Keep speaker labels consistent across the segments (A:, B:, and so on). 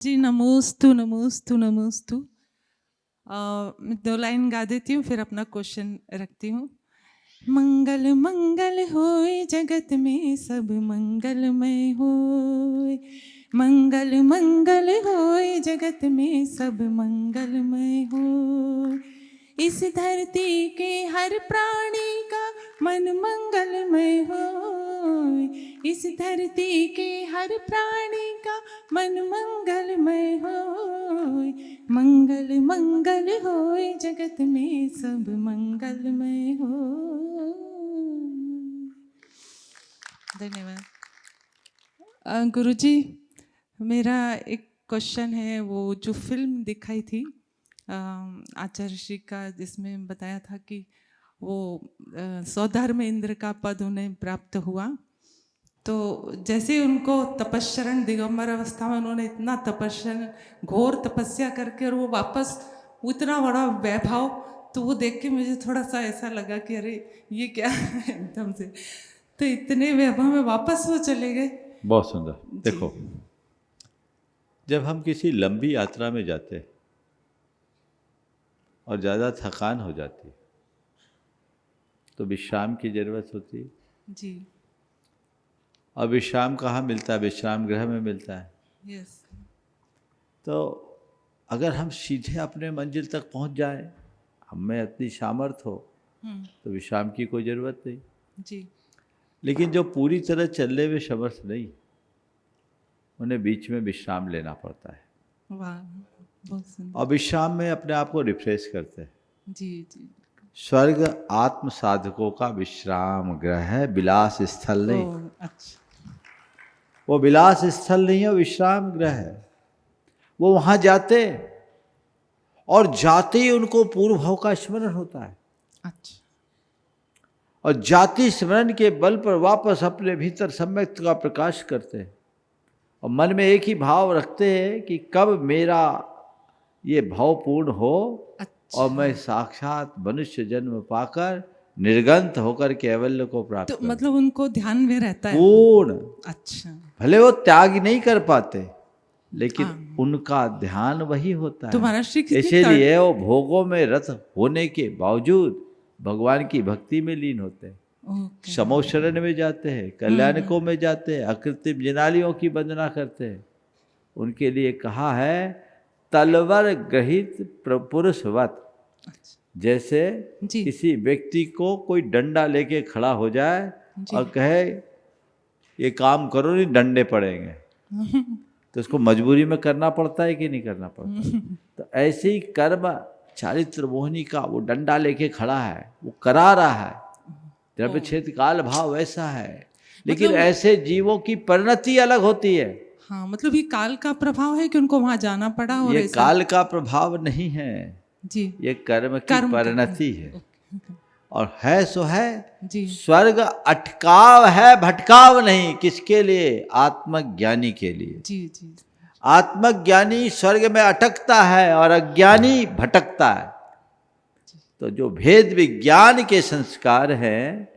A: जी, नमोस्तु नमोस्तु नमोस्तु। मैं 2 लाइन गा देती हूँ, फिर अपना क्वेश्चन रखती हूँ। मंगल मंगल होए जगत में सब मंगलमय होए, मंगल मंगल होए जगत में सब मंगलमय होए। इस धरती के हर प्राणी का मन मंगलमय होए, इस धरती के हर प्राणी का मन मंगलमय होए, मंगल मंगल होए जगत में सब मंगलमय हो। धन्यवाद। गुरुजी, मेरा एक क्वेश्चन है, वो जो फिल्म दिखाई थी आचार्य श्री का, जिसमें बताया था कि वो सौधर्म इंद्र का पद उन्हें प्राप्त हुआ, तो जैसे उनको तपस्चरण दिगंबर अवस्था में उन्होंने इतना घोर तपस्या करके और वो वापस उतना बड़ा वैभव, तो वो देख के मुझे थोड़ा सा ऐसा लगा कि अरे ये क्या है एकदम से, तो इतने वैभव में वापस वो चले गए।
B: बहुत सुंदर। देखो, जब हम किसी लंबी यात्रा में जाते हैं और ज़्यादा थकान हो जाती है तो विश्राम की ज़रूरत होती है
A: जी।
B: और विश्राम कहाँ मिलता है? विश्राम गृह में मिलता है।
A: यस।
B: तो अगर हम सीधे अपने मंजिल तक पहुंच जाए, हम में इतनी सामर्थ्य हो, तो विश्राम की कोई ज़रूरत नहीं
A: जी।
B: लेकिन जो पूरी तरह चलने में समर्थ नहीं, उन्हें बीच में विश्राम लेना पड़ता है।
A: वाह, बहुत सुंदर।
B: और विश्राम में अपने आप को रिफ्रेश करते हैं।
A: जी जी।
B: स्वर्ग आत्म साधकों का विश्राम गृह है, विलास स्थल नहीं।
A: अच्छा।
B: वो विलास स्थल नहीं है, विश्राम गृह है। वो वहां जाते और जाते ही उनको पूर्व भाव का स्मरण होता है।
A: अच्छा।
B: और जाति स्मरण के बल पर वापस अपने भीतर सम्यक का प्रकाश करते हैं और मन में एक ही भाव रखते हैं कि कब मेरा ये भाव पूर्ण हो। अच्छा। और मैं साक्षात मनुष्य जन्म पाकर निर्गंत होकर कैवल्य को प्राप्त
A: तो मतलब उनको ध्यान में रहता है
B: पूर्ण।
A: अच्छा।
B: भले वो त्याग नहीं कर पाते लेकिन उनका ध्यान वही होता है।
A: तुम्हारा श्री
B: इसीलिए वो भोगों में रत होने के बावजूद भगवान की भक्ति में लीन होते हैं। समो शरण में जाते हैं, कल्याणकों में जाते हैं, अकृत्रिम जिनालियों की वंदना करते हैं। उनके लिए कहा है तलवर ग्रहित पुरुषवत। जैसे किसी व्यक्ति को कोई डंडा लेके खड़ा हो जाए और कहे ये काम करो नहीं डंडे पड़ेंगे, तो उसको मजबूरी में करना पड़ता है कि नहीं करना पड़ता? तो ऐसे ही कर्म चारित्र मोहिनी का वो डंडा लेके खड़ा है, वो करा रहा है। द्रव्य क्षेत्र काल भाव वैसा है, लेकिन ऐसे जीवों की परिणति अलग होती है।
A: हाँ, मतलब ये काल का प्रभाव है कि उनको वहां जाना पड़ा। और
B: ये काल का प्रभाव नहीं है
A: जी,
B: ये कर्म की परिणति है। और है सो है
A: जी।
B: स्वर्ग अटकाव है, भटकाव नहीं। किसके लिए? आत्मज्ञानी के लिए।
A: जी जी।
B: आत्मज्ञानी स्वर्ग में अटकता है और अज्ञानी भटकता है। तो जो भेद विज्ञान के संस्कार हैं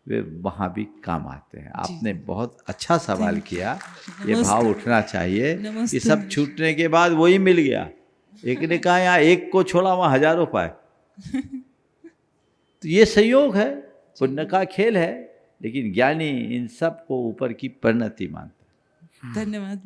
B: वे वहाँ भी काम आते हैं। आपने बहुत अच्छा सवाल किया। ये भाव उठना चाहिए कि सब छूटने के बाद वही मिल गया। एक ने कहा यहाँ एक को छोड़ा वहाँ हजारों पाए। तो ये संयोग है, पुण्य का खेल है, लेकिन ज्ञानी इन सब को ऊपर की परिणति मानता है।
A: धन्यवाद।